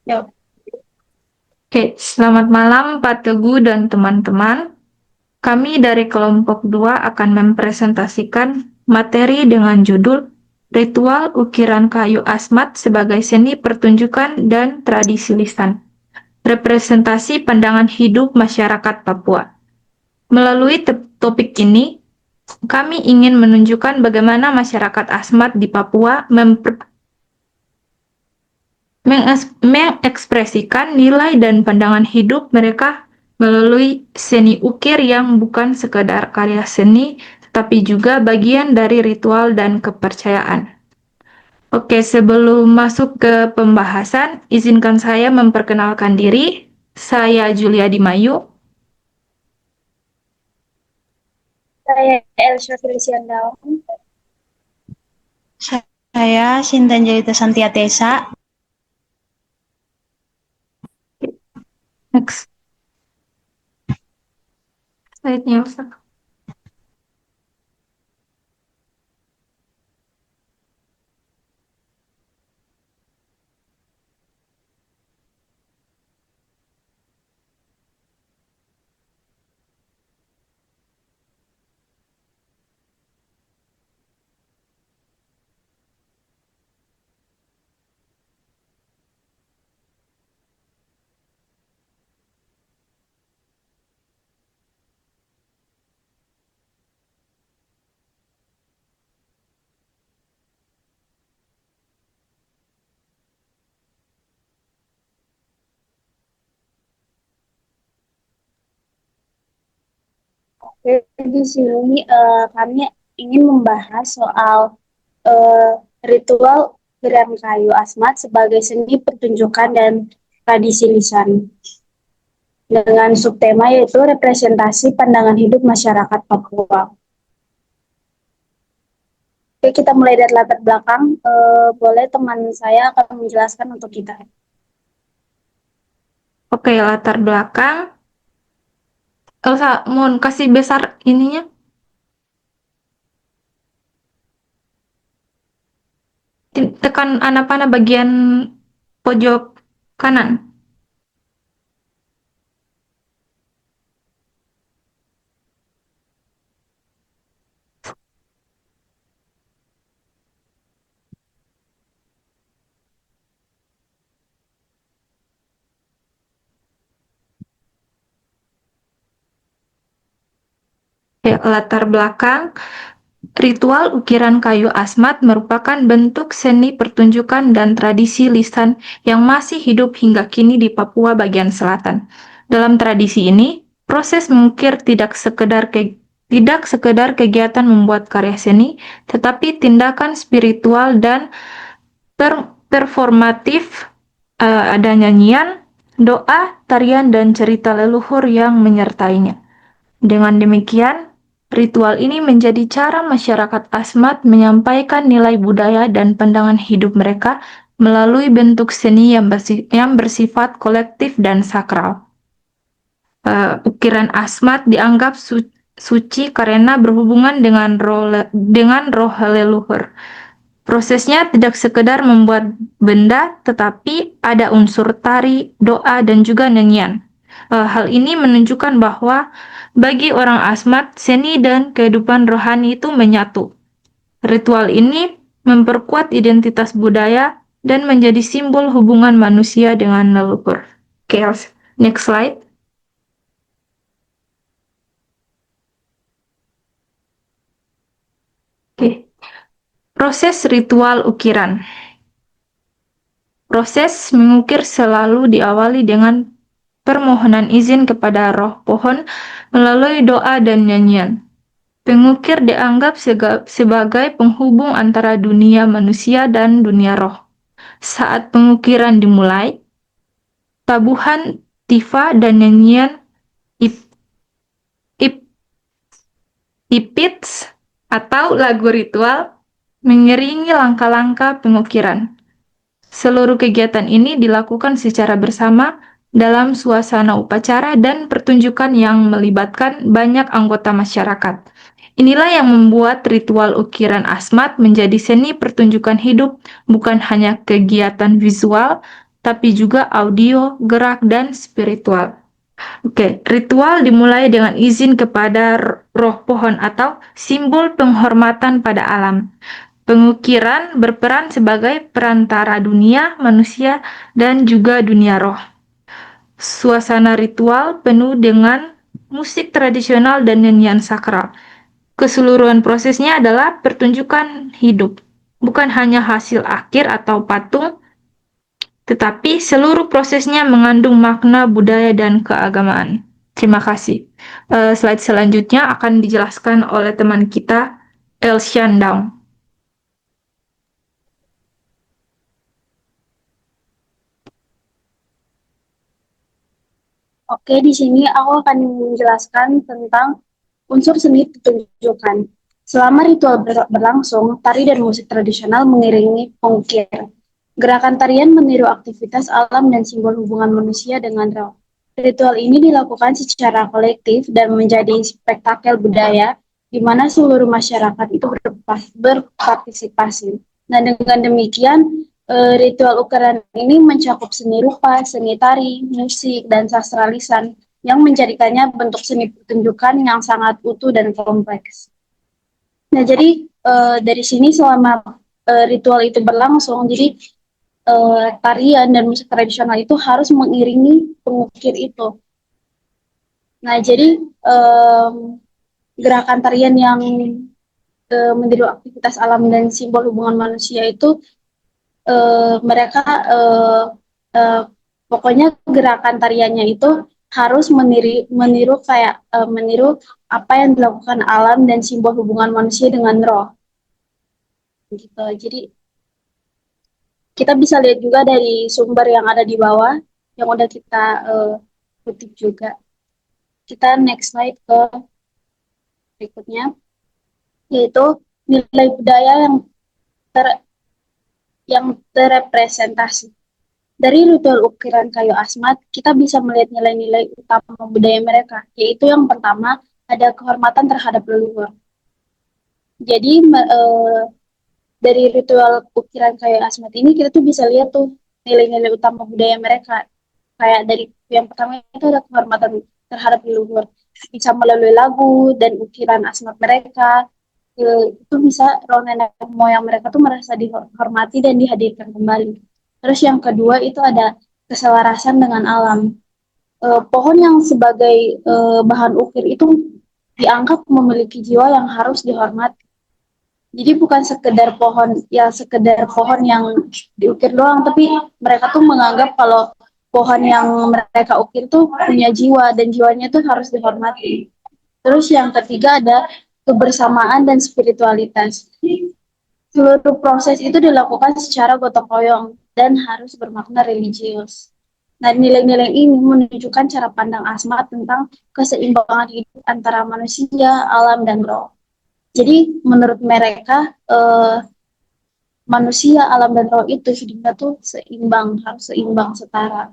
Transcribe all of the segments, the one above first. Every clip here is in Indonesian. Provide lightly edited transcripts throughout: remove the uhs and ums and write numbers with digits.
Ya, Oke, selamat malam Pak Teguh dan teman-teman. Kami dari kelompok 2 akan mempresentasikan materi dengan judul Ritual Ukiran Kayu Asmat sebagai Seni Pertunjukan dan Tradisi Lisan. Representasi pandangan hidup masyarakat Papua. Melalui topik ini, kami ingin menunjukkan bagaimana masyarakat Asmat di Papua mengekspresikan nilai dan pandangan hidup mereka melalui seni ukir yang bukan sekadar karya seni, tetapi juga bagian dari ritual dan kepercayaan. Oke, sebelum masuk ke pembahasan, izinkan saya memperkenalkan diri. Saya Julia Dimayu. saya Elsa Felicianda. Saya Sinta Jelita Santiatesa. Next slide-nya, Ustaz. Di sini kami ingin membahas soal eh, ritual geram kayu asmat sebagai seni pertunjukan dan tradisi lisan dengan subtema yaitu representasi pandangan hidup masyarakat Papua. Oke, kita mulai dari latar belakang. Boleh teman saya akan menjelaskan untuk kita. Oke, latar belakang. Elsa, mohon kasih besar ininya. Tekan anak panah bagian pojok kanan. Ya, latar belakang. Ritual ukiran kayu asmat merupakan bentuk seni pertunjukan dan tradisi lisan yang masih hidup hingga kini di Papua bagian selatan. Dalam tradisi ini, proses mengukir tidak sekedar kegiatan membuat karya seni, tetapi tindakan spiritual dan performatif. Ada nyanyian, doa, tarian, dan cerita leluhur yang menyertainya. Dengan demikian, ritual ini menjadi cara masyarakat Asmat menyampaikan nilai budaya dan pandangan hidup mereka melalui bentuk seni yang bersifat kolektif dan sakral. Ukiran Asmat dianggap suci karena berhubungan dengan roh leluhur. Prosesnya tidak sekedar membuat benda, tetapi ada unsur tari, doa, dan juga nyanyian. Hal ini menunjukkan bahwa bagi orang Asmat, seni dan kehidupan rohani itu menyatu. Ritual ini memperkuat identitas budaya dan menjadi simbol hubungan manusia dengan leluhur. Oke, next slide. Oke, proses ritual ukiran. Proses mengukir selalu diawali dengan permohonan izin kepada roh pohon melalui doa dan nyanyian. Pengukir dianggap sebagai penghubung antara dunia manusia dan dunia roh. Saat pengukiran dimulai, tabuhan tifa dan nyanyian ip, ip, ipits atau lagu ritual mengiringi langkah-langkah pengukiran. Seluruh kegiatan ini dilakukan secara bersama dalam suasana upacara dan pertunjukan yang melibatkan banyak anggota masyarakat. Inilah yang membuat ritual ukiran Asmat menjadi seni pertunjukan hidup, bukan hanya kegiatan visual, tapi juga audio, gerak, dan spiritual. Oke, ritual dimulai dengan izin kepada roh pohon atau simbol penghormatan pada alam. Pengukiran berperan sebagai perantara dunia, manusia, dan juga dunia roh. Suasana ritual penuh dengan musik tradisional dan nyanyian sakral. Keseluruhan prosesnya adalah pertunjukan hidup, bukan hanya hasil akhir atau patung, tetapi seluruh prosesnya mengandung makna budaya dan keagamaan. Terima kasih. Slide selanjutnya akan dijelaskan oleh teman kita, Elshan Daung. Oke, di sini aku akan menjelaskan tentang unsur seni pertunjukan. Selama ritual berlangsung, tari dan musik tradisional mengiringi pengukir. Gerakan tarian meniru aktivitas alam dan simbol hubungan manusia dengan roh. Ritual ini dilakukan secara kolektif dan menjadi spektakel budaya di mana seluruh masyarakat itu berpartisipasi. Nah, dengan demikian, ritual ukiran ini mencakup seni rupa, seni tari, musik, dan sastra lisan yang menjadikannya bentuk seni pertunjukan yang sangat utuh dan kompleks. Nah, jadi dari sini selama ritual itu berlangsung, jadi tarian dan musik tradisional itu harus mengiringi pengukir itu. Nah, jadi gerakan tarian yang meniru aktivitas alam dan simbol hubungan manusia itu mereka pokoknya gerakan tariannya itu harus meniru kayak meniru apa yang dilakukan alam dan simbol hubungan manusia dengan roh gitu. Jadi kita bisa lihat juga dari sumber yang ada di bawah yang udah kita kutip juga. Kita next slide ke berikutnya, yaitu nilai budaya yang terrepresentasi. Dari ritual ukiran kayu asmat, kita bisa melihat nilai-nilai utama budaya mereka, yaitu yang pertama, ada kehormatan terhadap leluhur. Jadi, dari ritual ukiran kayu asmat ini, kita tuh bisa lihat tuh nilai-nilai utama budaya mereka. Kayak dari yang pertama itu ada kehormatan terhadap leluhur. Bisa melalui lagu dan ukiran asmat mereka, itu bisa roh nenek moyang mereka tuh merasa dihormati dan dihadirkan kembali. Terus yang kedua itu ada keselarasan dengan alam. Pohon yang sebagai bahan ukir itu dianggap memiliki jiwa yang harus dihormati. Jadi bukan sekedar pohon yang diukir doang, tapi mereka tuh menganggap kalau pohon yang mereka ukir tuh punya jiwa dan jiwanya tuh harus dihormati. Terus yang ketiga ada kebersamaan dan spiritualitas. Seluruh proses itu dilakukan secara gotong royong dan harus bermakna religius. Nah, nilai-nilai ini menunjukkan cara pandang Asmat tentang keseimbangan hidup antara manusia, alam, dan roh. Jadi, menurut mereka, manusia, alam, dan roh itu hidupnya tuh seimbang, harus seimbang, setara.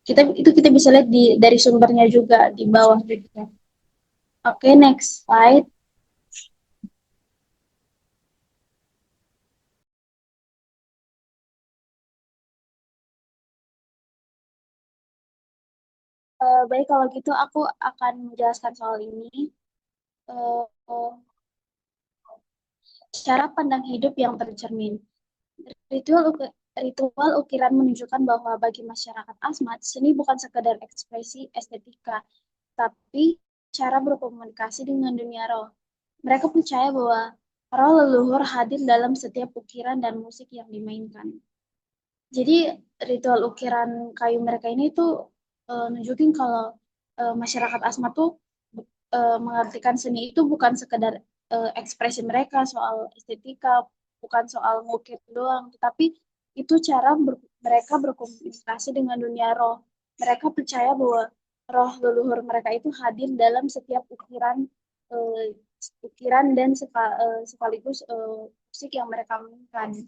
Kita bisa lihat dari sumbernya juga di bawah gitu. Oke, next slide. Baik, kalau gitu aku akan menjelaskan soal ini. Uh, Cara pandang hidup yang tercermin. Ritual ukiran menunjukkan bahwa bagi masyarakat Asmat, seni bukan sekadar ekspresi estetika, tapi cara berkomunikasi dengan dunia roh. Mereka percaya bahwa roh leluhur hadir dalam setiap ukiran dan musik yang dimainkan. Jadi ritual ukiran kayu mereka ini tuh nunjukin kalau masyarakat Asmat tuh mengartikan seni itu bukan sekedar ekspresi mereka soal estetika, bukan soal ngukir doang, tetapi itu cara mereka berkomunikasi dengan dunia roh. Mereka percaya bahwa roh leluhur mereka itu hadir dalam setiap ukiran dan sekaligus musik yang mereka mainkan.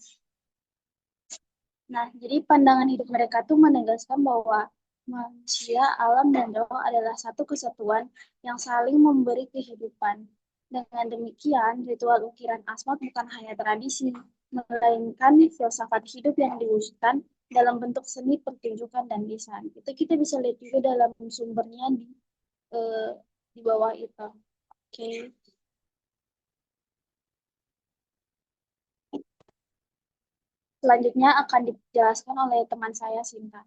Nah, jadi pandangan hidup mereka tuh menegaskan bahwa manusia, alam, dan roh adalah satu kesatuan yang saling memberi kehidupan. Dengan demikian, ritual ukiran Asmat bukan hanya tradisi, melainkan filsafat hidup yang diwujudkan dalam bentuk seni, pertunjukan, dan desain. Itu kita bisa lihat juga dalam sumbernya eh, di bawah itu. Oke. Selanjutnya akan dijelaskan oleh teman saya, Sinta.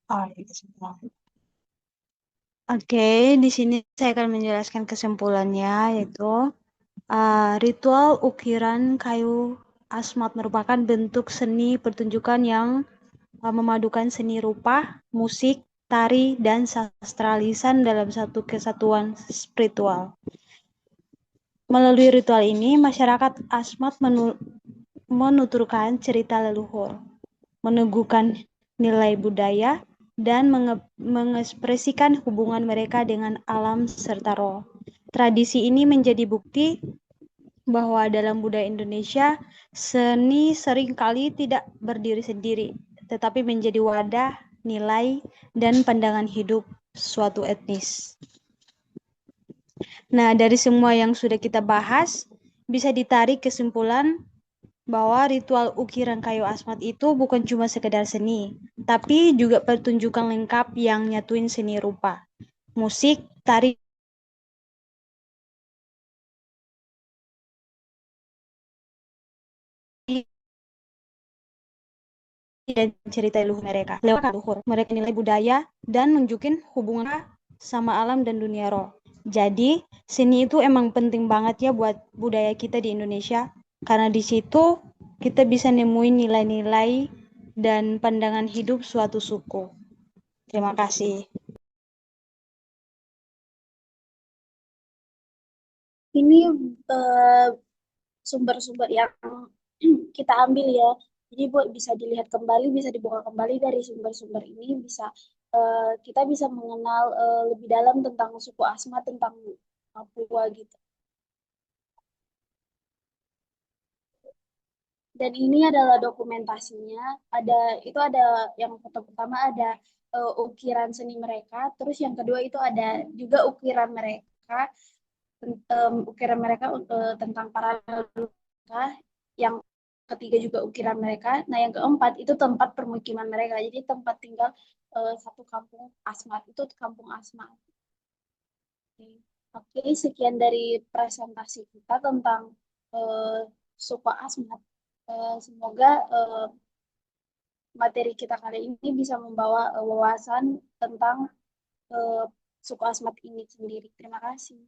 Oh, iya, sebentar. Oke, di sini saya akan menjelaskan kesimpulannya, yaitu ritual ukiran kayu asmat merupakan bentuk seni pertunjukan yang memadukan seni rupa, musik, tari, dan sastra lisan dalam satu kesatuan spiritual. Melalui ritual ini, masyarakat asmat menuturkan cerita leluhur, meneguhkan nilai budaya, dan mengekspresikan hubungan mereka dengan alam serta roh. Tradisi ini menjadi bukti bahwa dalam budaya Indonesia, seni seringkali tidak berdiri sendiri, tetapi menjadi wadah, nilai, dan pandangan hidup suatu etnis. Nah, dari semua yang sudah kita bahas, bisa ditarik kesimpulan bahwa ritual ukiran kayu asmat itu bukan cuma sekedar seni, tapi juga pertunjukan lengkap yang nyatuin seni rupa, musik, tari, dan cerita leluhur mereka. Lewat leluhur, mereka nilai budaya dan nunjukin hubungan sama alam dan dunia roh. Jadi, seni itu emang penting banget ya buat budaya kita di Indonesia, karena di situ kita bisa nemuin nilai-nilai dan pandangan hidup suatu suku. Terima kasih. Ini eh, sumber-sumber yang kita ambil ya. Jadi buat bisa dilihat kembali, bisa dibuka kembali dari sumber-sumber ini, bisa kita bisa mengenal lebih dalam tentang suku Asmat, tentang Papua gitu. Dan ini adalah dokumentasinya. Ada yang foto pertama ada ukiran seni mereka, terus yang kedua itu ada juga ukiran mereka, tentang para leluhur, yang ketiga juga ukiran mereka. Nah, yang keempat itu tempat permukiman mereka. Jadi tempat tinggal satu kampung Asmat itu kampung Asmat. Oke, Oke, sekian dari presentasi kita tentang eh, suku Asmat. Semoga materi kita kali ini bisa membawa wawasan tentang eh, suku Asmat ini sendiri. Terima kasih.